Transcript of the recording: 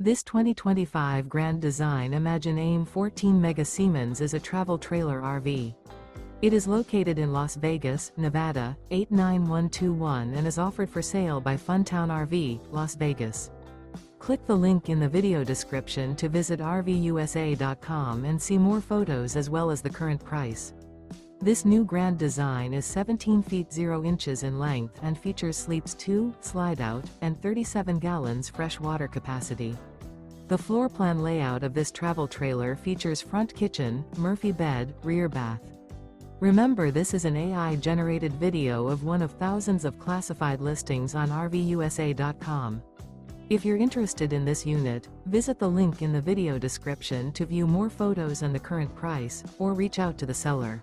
This 2025 Grand Design Imagine AIM 14 Mega Siemens is a travel trailer RV. It is located in Las Vegas, Nevada, 89121 and is offered for sale by Funtown RV, Las Vegas. Click the link in the video description to visit RVUSA.com and see more photos as well as the current price. This new Grand Design is 17 feet 0 inches in length and features sleeps 2, Slideout, and 37 gallons fresh water capacity. The floor plan layout of this travel trailer features front kitchen, Murphy bed, rear bath. Remember, this is an AI-generated video of one of thousands of classified listings on RVUSA.com. If you're interested in this unit, visit the link in the video description to view more photos and the current price, or reach out to the seller.